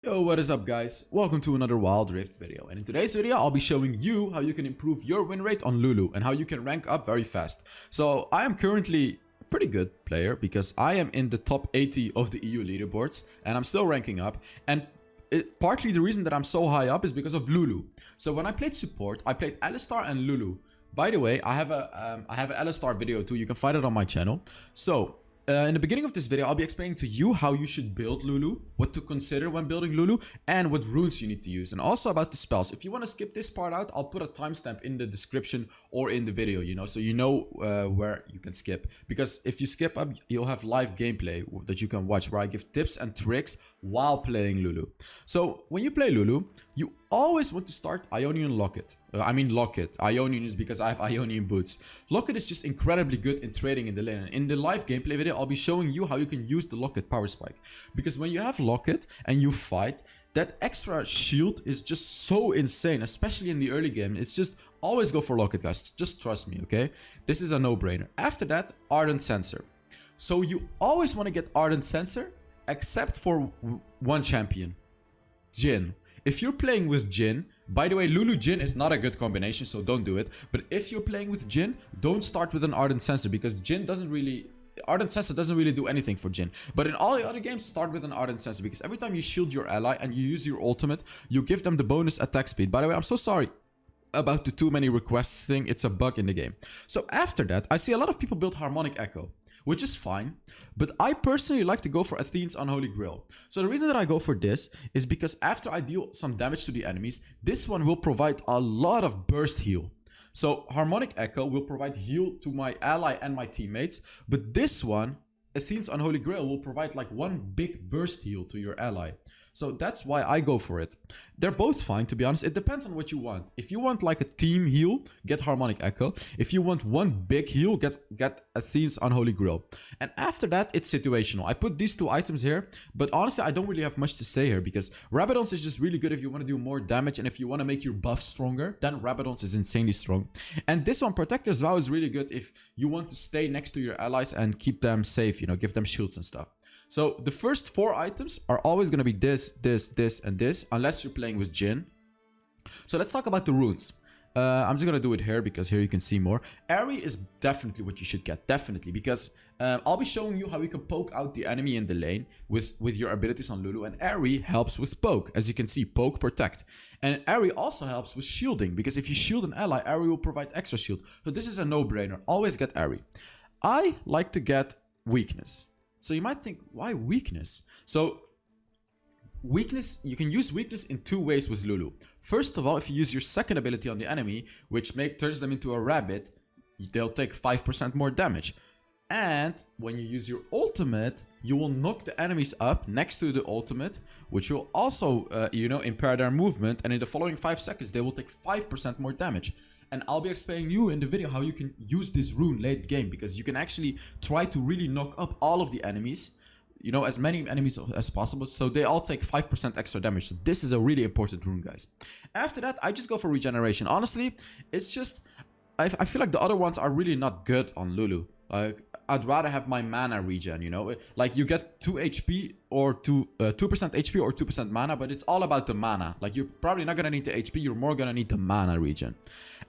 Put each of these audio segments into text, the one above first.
Yo, what is up guys? Welcome to another Wild Rift video, and in today's video I'll be showing you how you can improve your win rate on Lulu and how you can rank up very fast. So I am currently a pretty good player because I am in the top 80 of the EU leaderboards and I'm still ranking up, and partly the reason that I'm so high up is because of Lulu. So when I played support, I played Alistar and Lulu. By the way, I have a Alistar video too, you can find it on my channel. So in the beginning of this video, I'll be explaining to you how you should build Lulu, what to consider when building Lulu, and what runes you need to use, and also about the spells. If you want to skip this part out, I'll put a timestamp in the description or in the video, so you know where you can skip. Because if you skip up, you'll have live gameplay that you can watch where I give tips and tricks while playing Lulu. So when you play Lulu, you always want to start Ionian Locket. Locket. Ionian is because I have Ionian boots. Locket is just incredibly good in trading in the lane. In the live gameplay video, I'll be showing you how you can use the Locket power spike. Because when you have Locket and you fight, that extra shield is just so insane, especially in the early game. It's just always go for Locket, guys. Just trust me, okay? This is a no-brainer. After that, Ardent Sensor. So you always want to get Ardent Sensor, except for one champion, Jhin. If you're playing with Jhin, by the way, Lulu Jhin is not a good combination, so don't do it. But if you're playing with Jhin, don't start with an Ardent Sensor because Ardent Sensor doesn't really do anything for Jhin. But in all the other games, start with an Ardent Sensor because every time you shield your ally and you use your ultimate, you give them the bonus attack speed. By the way, I'm so sorry about the too many requests thing. It's a bug in the game. So after that, I see a lot of people build Harmonic Echo, which is fine, but I personally like to go for Athene's Unholy Grail. So the reason that I go for this is because after I deal some damage to the enemies, this one will provide a lot of burst heal. So Harmonic Echo will provide heal to my ally and my teammates, but this one, Athene's Unholy Grail, will provide like one big burst heal to your ally. So that's why I go for it. They're both fine, to be honest. It depends on what you want. If you want like a team heal, get Harmonic Echo. If you want one big heal, get Athene's Unholy Grail. And after that, it's situational. I put these two items here, but honestly, I don't really have much to say here because Rabadon's is just really good if you want to do more damage, and if you want to make your buff stronger, then Rabadon's is insanely strong. And this one, Protector's Vow, is really good if you want to stay next to your allies and keep them safe, give them shields and stuff. So the first four items are always going to be this, and this, unless you're playing with Jhin. So let's talk about the runes. I'm just going to do it here because here you can see more. Airy is definitely what you should get, definitely, because I'll be showing you how you can poke out the enemy in the lane with your abilities on Lulu, and Airy helps with poke. As you can see, poke, protect. And Airy also helps with shielding, because if you shield an ally, Airy will provide extra shield. So this is a no-brainer. Always get Airy. I like to get weakness. So you might think, why weakness? So weakness, you can use weakness in two ways with Lulu. First of all, if you use your second ability on the enemy, which turns them into a rabbit, they'll take 5% more damage. And when you use your ultimate, you will knock the enemies up next to the ultimate, which will also, impair their movement. And in the following 5 seconds, they will take 5% more damage. And I'll be explaining you in the video how you can use this rune late game, because you can actually try to really knock up all of the enemies, as many enemies as possible, so they all take 5% extra damage. So this is a really important rune, guys. After that, I just go for regeneration. Honestly, it's just, I feel like the other ones are really not good on Lulu. Like, I'd rather have my mana regen, Like, you get 2 HP or 2% HP or 2% mana, but it's all about the mana. Like, you're probably not gonna need the HP, you're more gonna need the mana regen.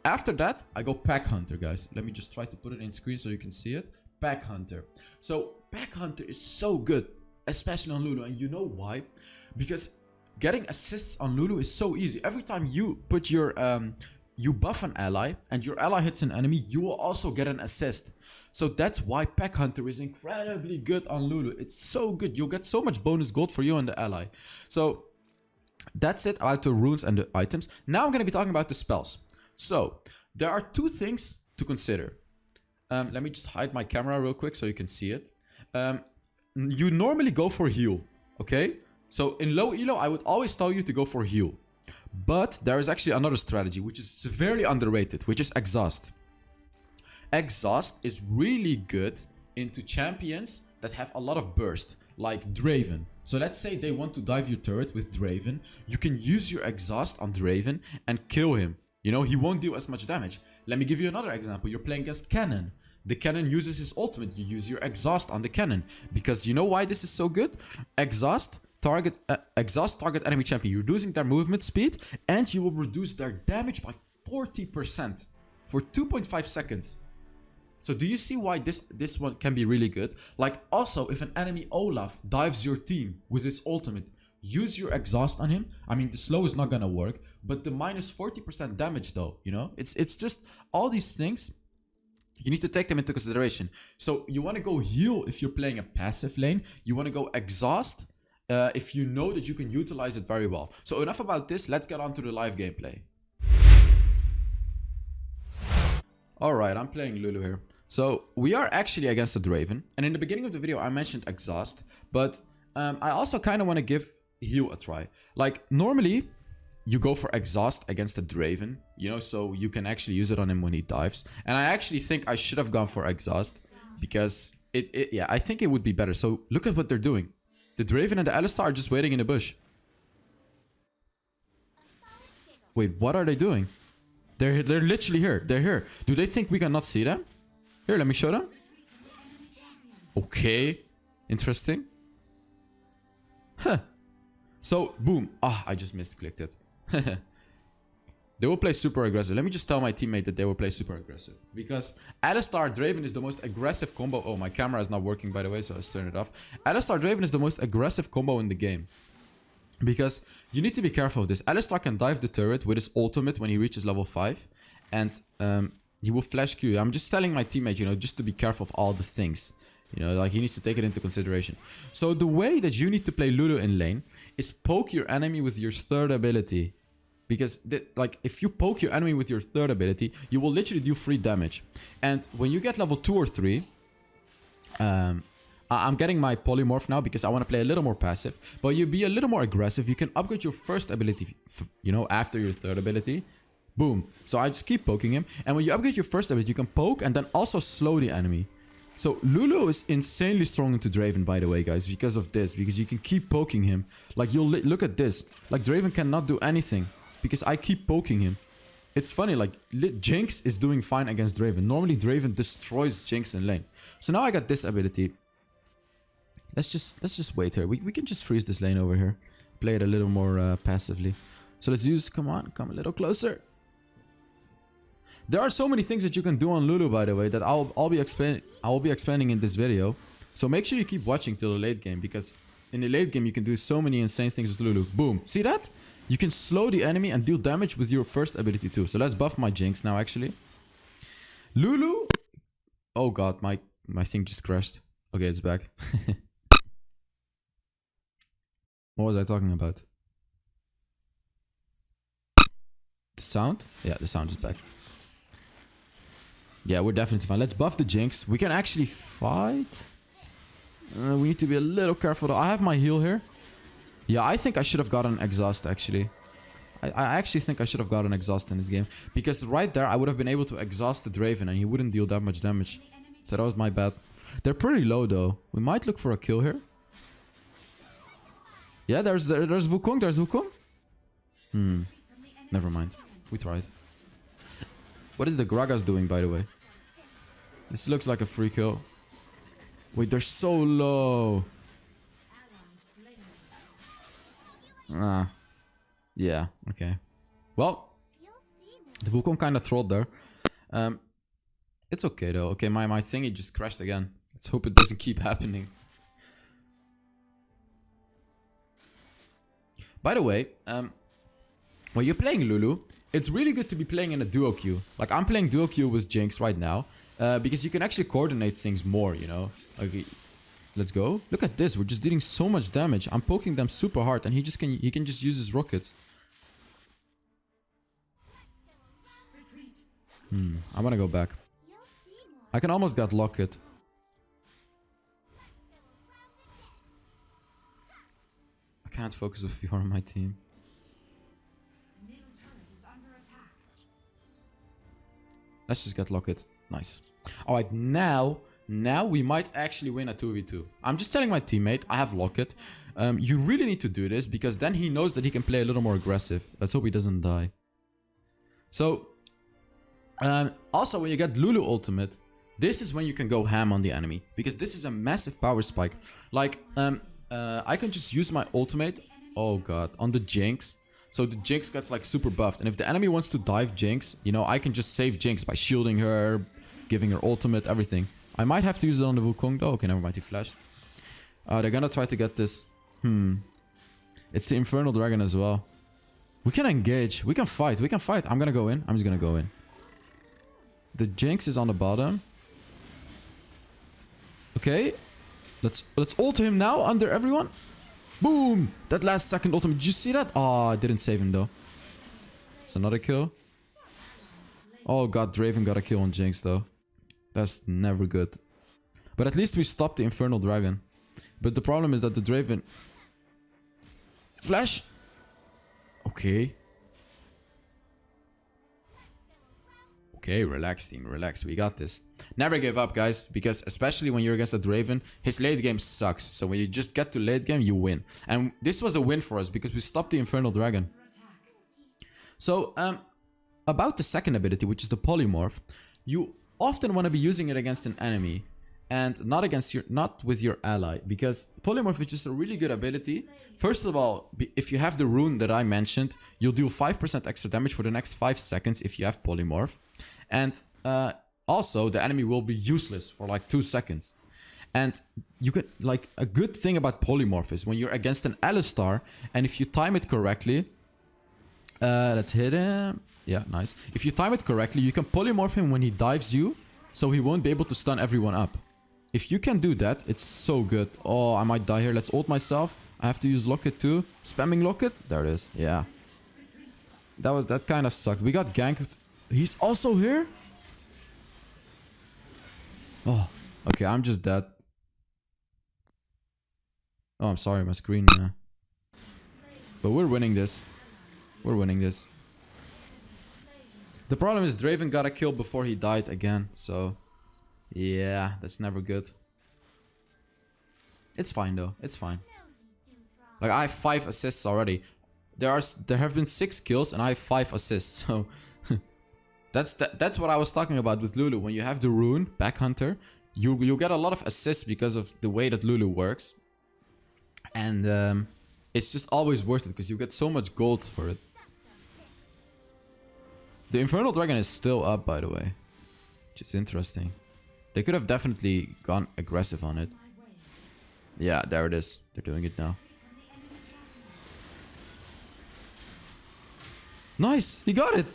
After that, I go Pack Hunter, guys. Let me just try to put it in screen so you can see it. Pack Hunter. So, Pack Hunter is so good, especially on Lulu, and you know why? Because getting assists on Lulu is so easy. Every time you put your, you buff an ally, and your ally hits an enemy, you will also get an assist. So that's why Pack Hunter is incredibly good on Lulu. It's so good. You'll get so much bonus gold for you and the ally. So that's it about the runes and the items. Now I'm going to be talking about the spells. So there are two things to consider. Let me just hide my camera real quick so you can see it. You normally go for heal, okay? So in low elo, I would always tell you to go for heal. But there is actually another strategy which is severely underrated, which is exhaust. Exhaust is really good into champions that have a lot of burst, like Draven. So let's say they want to dive your turret with Draven. You can use your exhaust on Draven and kill him. He won't do as much damage. Let me give you another example. You're playing against Cannon. The cannon uses his ultimate. You use your exhaust on the cannon. Because you know why this is so good? Exhaust exhaust target enemy champion, reducing their movement speed, and you will reduce their damage by 40% for 2.5 seconds. So do you see why this one can be really good? Like, also, if an enemy Olaf dives your team with its ultimate, use your exhaust on him. I mean, the slow is not gonna work, but the minus 40% damage though, you know? It's just all these things, you need to take them into consideration. So you want to go heal if you're playing a passive lane. You want to go exhaust if you know that you can utilize it very well. So enough about this, let's get on to the live gameplay. Alright, I'm playing Lulu here. So we are actually against the Draven. And in the beginning of the video I mentioned exhaust. But I also kind of want to give heal a try. Like, normally you go for exhaust against the Draven, you know, so you can actually use it on him when he dives. And I actually think I should have gone for exhaust because yeah, I think it would be better. So look at what they're doing. The Draven and the Alistar are just waiting in the bush. Wait, what are they doing? They're literally here. They're here. Do they think we cannot see them? Here, let me show them. Okay. Interesting. Huh. So, boom. Ah, I just misclicked it. They will play super aggressive. Let me just tell my teammate that they will play super aggressive. Because Alistar Draven is the most aggressive combo. Oh, my camera is not working, by the way, so let's turn it off. Alistar Draven is the most aggressive combo in the game. Because you need to be careful of this. Alistar can dive the turret with his ultimate when he reaches level 5. And he will flash Q. I'm just telling my teammate, you know, just to be careful of all the things. You know, like, he needs to take it into consideration. So the way that you need to play Lulu in lane is poke your enemy with your third ability. Because, like, if you poke your enemy with your third ability, you will literally do free damage. And when you get level 2 or 3... I'm getting my polymorph now because I want to play a little more passive. But you be a little more aggressive. You can upgrade your first ability, you know, after your third ability. Boom. So I just keep poking him. And when you upgrade your first ability, you can poke and then also slow the enemy. So Lulu is insanely strong into Draven, by the way, guys, because of this. Because you can keep poking him. Like, you'll look at this. Like, Draven cannot do anything because I keep poking him. It's funny, like, Jinx is doing fine against Draven. Normally, Draven destroys Jinx in lane. So now I got this ability. Let's just wait here. We can just freeze this lane over here. Play it a little more passively. So let's use... Come on, come a little closer. There are so many things that you can do on Lulu, by the way, that I'll be explaining in this video. So make sure you keep watching till the late game, because in the late game you can do so many insane things with Lulu. Boom. See that? You can slow the enemy and deal damage with your first ability too. So let's buff my Jinx now, actually. Lulu... Oh god, my thing just crashed. Okay, it's back. What was I talking about? The sound? Yeah, the sound is back. Yeah, we're definitely fine. Let's buff the Jinx. We can actually fight. We need to be a little careful though. I have my heal here. Yeah, I think I should have gotten exhaust, actually. I actually think I should have gotten exhaust in this game. Because right there, I would have been able to exhaust the Draven and he wouldn't deal that much damage. So that was my bad. They're pretty low though. We might look for a kill here. Yeah, there's Wukong. There's Wukong. Never mind. We tried. What is the Gragas doing, by the way? This looks like a free kill. Wait, they're so low. Ah. Yeah, okay. Well, the Wukong kind of trolled there. It's okay though. Okay, my thingy just crashed again. Let's hope it doesn't keep happening. By the way, when you're playing Lulu, it's really good to be playing in a duo queue. Like, I'm playing duo queue with Jinx right now. Because you can actually coordinate things more, you know. Okay, let's go. Look at this. We're just dealing so much damage. I'm poking them super hard and he can just use his rockets. I wanna go back. I can almost get Locket. I can't focus with Fiora on my team. Let's just get Locket. Nice. Alright, now we might actually win a 2v2. I'm just telling my teammate, I have Locket. You really need to do this because then he knows that he can play a little more aggressive. Let's hope he doesn't die. So, also when you get Lulu ultimate, this is when you can go ham on the enemy. Because this is a massive power spike. Like, I can just use my ultimate, oh god, on the Jinx. So the Jinx gets like super buffed. And if the enemy wants to dive Jinx, you know, I can just save Jinx by shielding her, giving her ultimate, everything. I might have to use it on the Wukong though. Okay, never mind, he flashed. They're gonna try to get this. It's the Infernal Dragon as well. We can engage. We can fight. We can fight. I'm gonna go in. I'm just gonna go in. The Jinx is on the bottom. Okay. Let's ult him now under everyone. Boom! That last second ultimate. Did you see that? Oh, I didn't save him though. It's another kill. Oh god, Draven got a kill on Jinx though. That's never good. But at least we stopped the Infernal Dragon. But the problem is that the Draven... Flash! Okay. Okay, relax team, relax. We got this. Never give up, guys. Because especially when you're against a Draven, his late game sucks. So when you just get to late game, you win. And this was a win for us because we stopped the Infernal Dragon. So, about the second ability, which is the Polymorph. You often want to be using it against an enemy. And not with your ally, because Polymorph is just a really good ability. First of all, if you have the rune that I mentioned, you'll deal 5% extra damage for the next 5 seconds if you have Polymorph. And also, the enemy will be useless for like 2 seconds. And you can, like, a good thing about Polymorph is when you're against an Alistar, and if you time it correctly, let's hit him. Yeah, nice. If you time it correctly, you can Polymorph him when he dives you, so he won't be able to stun everyone up. If you can do that, it's so good. Oh, I might die here. Let's ult myself. I have to use Locket too. Spamming Locket. There it is. Yeah. That kind of sucked. We got ganked. He's also here? Oh, okay. I'm just dead. Oh, I'm sorry. My screen. But we're winning this. We're winning this. The problem is Draven got a kill before he died again. So... yeah, that's never good. It's fine though. It's fine. Like I have 5 assists already. There have been 6 kills and I have 5 assists. So that's what I was talking about with Lulu. When you have the rune, Back Hunter, you get a lot of assists because of the way that Lulu works. And it's just always worth it because you get so much gold for it. The Infernal Dragon is still up, by the way, which is interesting. They could have definitely gone aggressive on it. Yeah, there it is. They're doing it now. Nice! He got it!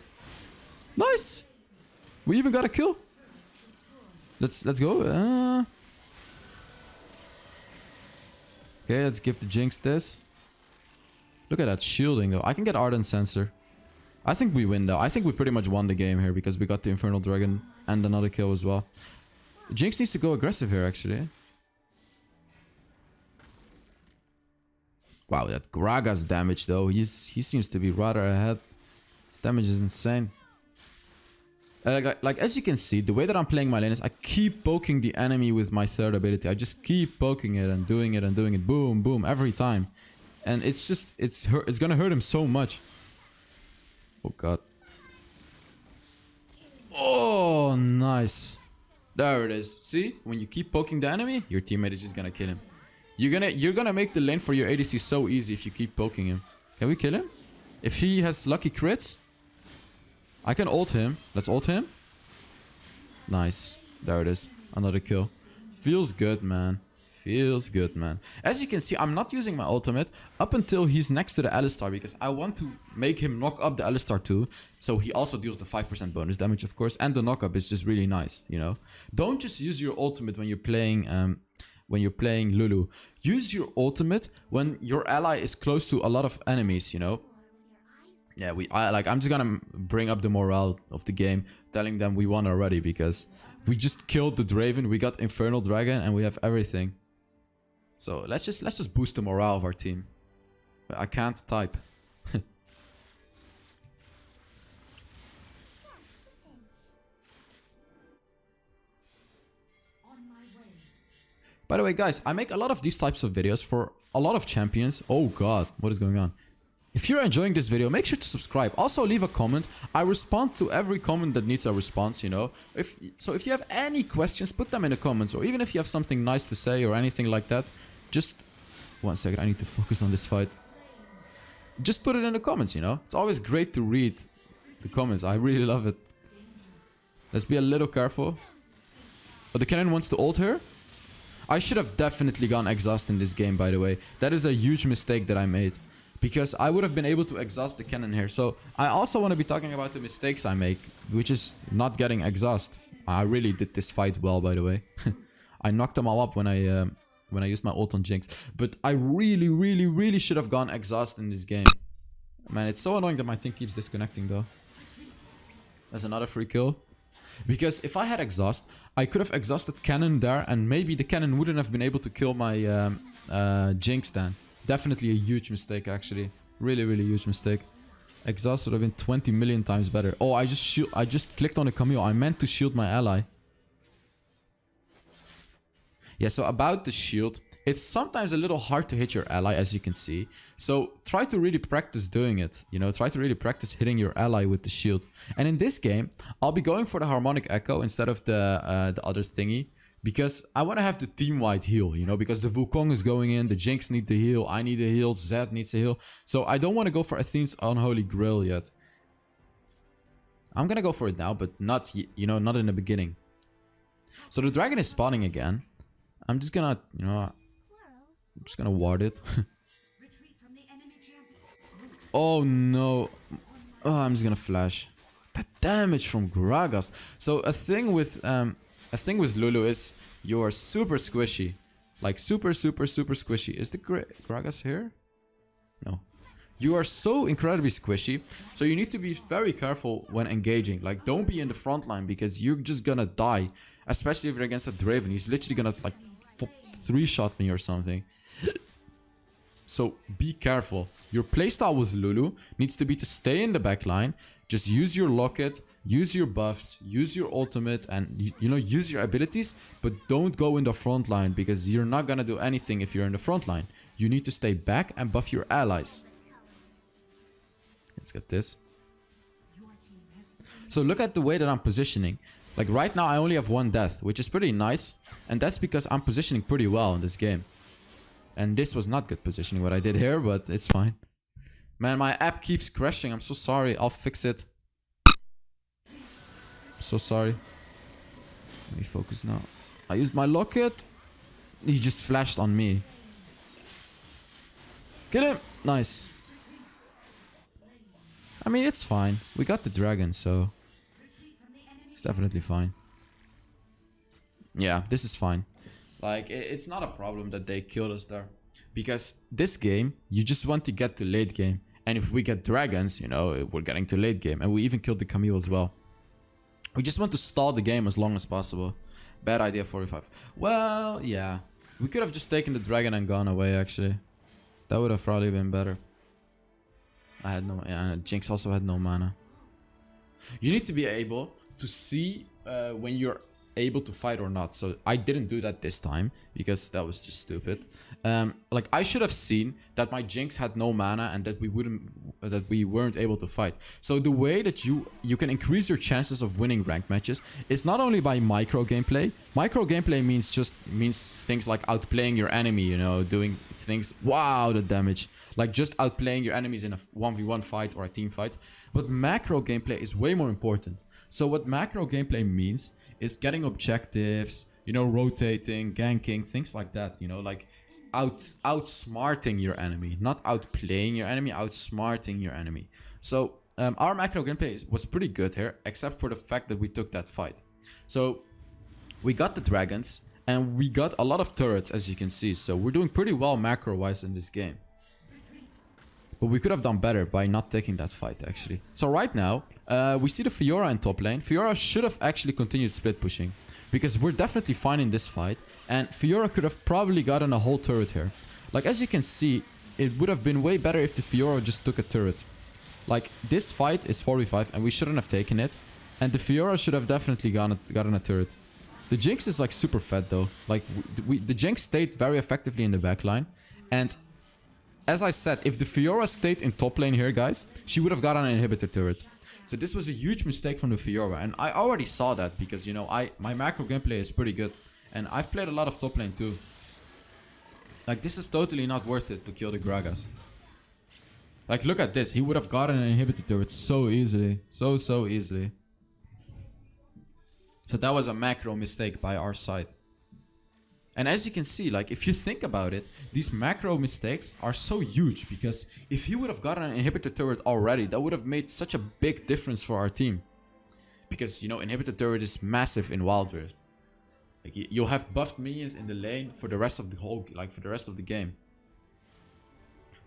Nice! We even got a kill. Let's go. Okay, let's give the Jinx this. Look at that shielding though. I can get Ardent Sensor. I think we win though. I think we pretty much won the game here because we got the Infernal Dragon and another kill as well. Jinx needs to go aggressive here, actually. Wow, that Graga's damage, though. He seems to be rather ahead. His damage is insane. Like, as you can see, the way that I'm playing my lane is I keep poking the enemy with my third ability. I just keep poking it and doing it and doing it. Boom, boom, every time. And it's just, it's gonna hurt him so much. Oh, God. Oh, nice. There it is. See? When you keep poking the enemy, your teammate is just gonna kill him. You're gonna make the lane for your ADC so easy if you keep poking him. Can we kill him? If he has lucky crits, I can ult him. Let's ult him. Nice. There it is. Another kill. Feels good, man. Feels good, man. As you can see, I'm not using my ultimate up until he's next to the Alistar because I want to make him knock up the Alistar too. So he also deals the 5% bonus damage, of course. And the knock-up is just really nice, you know. Don't just use your ultimate when you're playing Lulu. Use your ultimate when your ally is close to a lot of enemies, you know. Yeah, I'm just gonna bring up the morale of the game, telling them we won already because we just killed the Draven, we got Infernal Dragon, and we have everything. So let's just boost the morale of our team. But I can't type. By the way, guys, I make a lot of these types of videos for a lot of champions. Oh God, what is going on? If you're enjoying this video, make sure to subscribe. Also, leave a comment. I respond to every comment that needs a response, you know. If you have any questions, put them in the comments. Or even if you have something nice to say or anything like that, just 1 second, I need to focus on this fight. Just put it in the comments, you know? It's always great to read the comments. I really love it. Let's be a little careful. Oh, the cannon wants to ult her? I should have definitely gone exhaust in this game, by the way. That is a huge mistake that I made. Because I would have been able to exhaust the cannon here. So I also want to be talking about the mistakes I make, which is not getting exhaust. I really did this fight well, by the way. I knocked them all up when I used my ult on Jinx. But I really should have gone exhaust in this game. Man, it's so annoying that my thing keeps disconnecting though. That's another free kill. Because if I had exhaust, I could have exhausted cannon there, and maybe the cannon wouldn't have been able to kill my Jinx then. Definitely a huge mistake, actually. Really huge mistake. Exhaust would have been 20 million times better. Oh, I just clicked on the Camille. I meant to shield my ally. Yeah, so about the shield, it's sometimes a little hard to hit your ally, as you can see. So try to really practice doing it. You know, try to really practice hitting your ally with the shield. And in this game, I'll be going for the harmonic echo instead of the other thingy. Because I want to have the team-wide heal, you know, because the Wukong is going in, the Jinx need the heal, I need a heal, Zed needs a heal. So I don't want to go for Athene's Unholy Grail yet. I'm gonna go for it now, but not, you know, not in the beginning. So the dragon is spawning again. I'm just gonna, you know, I'm just gonna ward it. Oh no. Oh, I'm just gonna flash. That damage from Gragas. So a thing with Lulu is you are super squishy. Like super squishy. Is the Gragas here? No. You are so incredibly squishy. So you need to be very careful when engaging. Like don't be in the front line because you're just gonna die. Especially if you're against a Draven. He's literally gonna like 3-shot me or something. So be careful. Your playstyle with Lulu needs to be to stay in the backline. Just use your locket, use your buffs, use your ultimate, and you know, use your abilities, but don't go in the front line because you're not gonna do anything if you're in the front line. You need to stay back and buff your allies. Let's get this. So look at the way that I'm positioning. Like right now I only have 1 death, which is pretty nice, and that's because I'm positioning pretty well in this game. And this was not good positioning what I did here, but it's fine. Man, my app keeps crashing. I'm so sorry. I'll fix it. So sorry. Let me focus now. I used my locket. He just flashed on me. Get him! Nice. I mean, it's fine. We got the dragon, so... it's definitely fine. Yeah, this is fine. Like, it's not a problem that they killed us there. Because this game, you just want to get to late game. And if we get dragons, you know, we're getting to late game. And we even killed the Camille as well. We just want to stall the game as long as possible. Bad idea, 45. Well, yeah. We could have just taken the dragon and gone away, actually. That would have probably been better. I had no... yeah, Jinx also had no mana. You need to be able to see when you're able to fight or not. So I didn't do that this time because that was just stupid. Like I should have seen that my Jinx had no mana and that we weren't able to fight. So the way that you can increase your chances of winning ranked matches is not only by micro gameplay. Micro gameplay means things like outplaying your enemy, you know, doing things. Wow, the damage. Like just outplaying your enemies in a 1v1 fight or a team fight. But macro gameplay is way more important. So what macro gameplay means is getting objectives, you know, rotating, ganking, things like that, you know, like outsmarting your enemy, not outplaying your enemy, outsmarting your enemy. So our macro gameplay was pretty good here, except for the fact that we took that fight. So we got the dragons and we got a lot of turrets, as you can see. So we're doing pretty well macro wise in this game. But we could have done better by not taking that fight, actually. So right now, we see the Fiora in top lane. Fiora should have actually continued split pushing. Because we're definitely fine in this fight. And Fiora could have probably gotten a whole turret here. Like, as you can see, it would have been way better if the Fiora just took a turret. Like, this fight is 45 and we shouldn't have taken it. And the Fiora should have definitely gotten a turret. The Jinx is like super fed though. Like, the Jinx stayed very effectively in the backline. And... as I said, if the Fiora stayed in top lane here, guys, she would have gotten an inhibitor turret. So this was a huge mistake from the Fiora. And I already saw that because, you know, my macro gameplay is pretty good. And I've played a lot of top lane too. Like, this is totally not worth it to kill the Gragas. Like, look at this. He would have gotten an inhibitor turret so easily. So easily. So that was a macro mistake by our side. And as you can see, like, if you think about it, these macro mistakes are so huge. Because if he would have gotten an inhibitor turret already, that would have made such a big difference for our team. Because, you know, inhibitor turret is massive in Wild Rift. Like, you'll have buffed minions in the lane for the rest of the whole, like, for the rest of the game.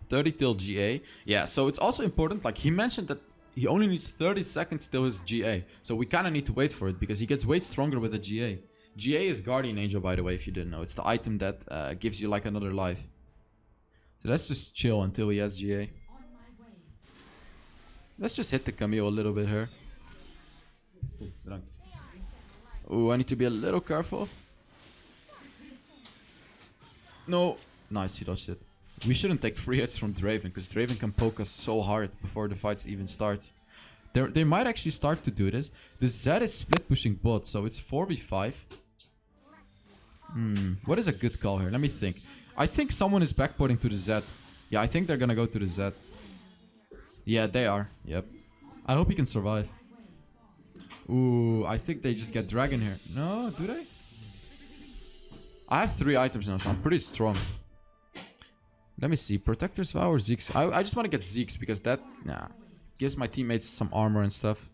30 till GA. Yeah, so it's also important, like, he mentioned that he only needs 30 seconds till his GA. So we kind of need to wait for it, because he gets way stronger with a GA. GA is Guardian Angel, by the way, if you didn't know. It's the item that gives you, like, another life. So let's just chill until he has GA. Let's just hit the Camille a little bit here. Ooh, I need to be a little careful. No. Nice, he dodged it. We shouldn't take free hits from Draven, because Draven can poke us so hard before the fights even start. They might actually start to do this. The Zed is split pushing bot, so it's 4v5. What is a good call here? Let me think. I think someone is backporting to the Zed. Yeah, I think they're gonna go to the Zed. Yeah, they are. Yep. I hope he can survive. Ooh, I think they just get Dragon here. No, do they? I have 3 items now, so I'm pretty strong. Let me see. Protector's Vow or Zeke's? I just want to get Zeke's because that gives my teammates some armor and stuff.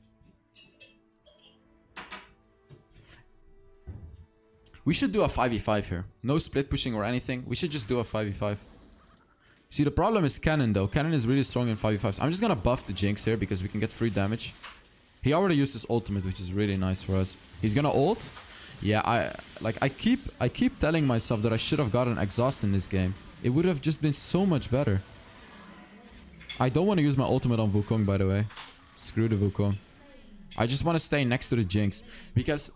We should do a 5v5 here. No split pushing or anything. We should just do a 5v5. See, the problem is Cannon though. Cannon is really strong in 5v5s. I'm just gonna buff the Jinx here because we can get free damage. He already used his ultimate, which is really nice for us. He's gonna ult. Yeah, I keep telling myself that I should have gotten exhaust in this game. It would have just been so much better. I don't want to use my ultimate on Wukong, by the way. Screw the Wukong. I just want to stay next to the Jinx. Because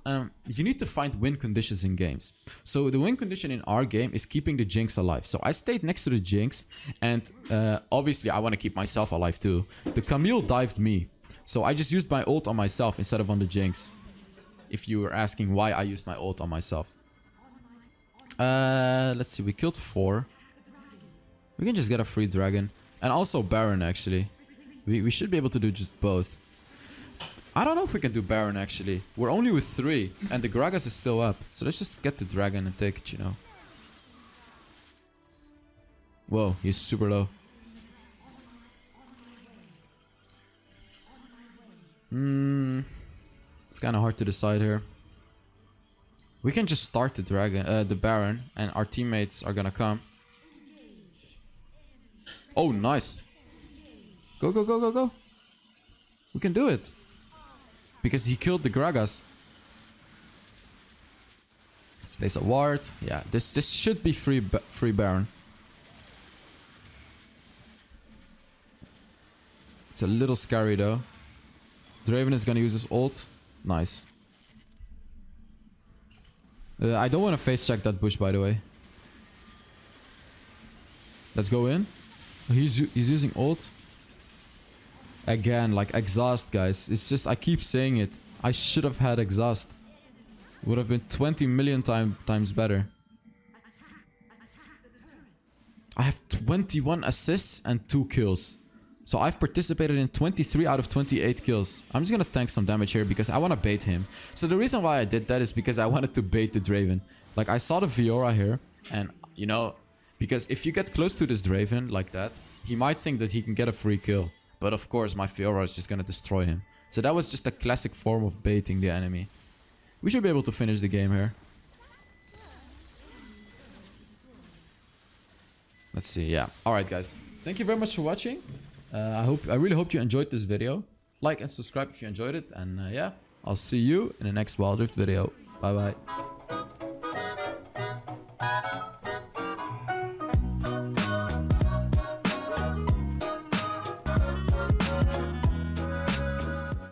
you need to find win conditions in games. So the win condition in our game is keeping the Jinx alive. So I stayed next to the Jinx. And obviously I want to keep myself alive too. The Camille dived me. So I just used my ult on myself instead of on the Jinx. If you were asking why I used my ult on myself. Let's see, we killed 4. We can just get a free dragon. And also Baron, actually. We should be able to do just both. I don't know if we can do Baron, actually. We're only with 3. And the Gragas is still up. So let's just get the dragon and take it, you know. Whoa, he's super low. It's kind of hard to decide here. We can just start the dragon, the Baron, and our teammates are gonna come. Oh, nice. Go, go, go, go, go. We can do it. Because he killed the Gragas. Let's place a ward. Yeah, this should be free Baron. It's a little scary though. Draven is gonna use his ult. Nice. I don't want to face check that bush, by the way. Let's go in. He's using ult. Again, like exhaust, guys. It's just, I keep saying it. I should have had exhaust. Would have been 20 million times better. I have 21 assists and 2 kills. So I've participated in 23 out of 28 kills. I'm just gonna tank some damage here because I want to bait him. So the reason why I did that is because I wanted to bait the Draven. Like, I saw the Fiora here, and you know, because if you get close to this Draven like that, he might think that he can get a free kill. But of course my Fiora is just gonna destroy him. So that was just a classic form of baiting the enemy. We should be able to finish the game here. Let's see, yeah. Alright guys, thank you very much for watching. I really hope you enjoyed this video. Like and subscribe if you enjoyed it. And yeah, I'll see you in the next Wild Rift video. Bye bye.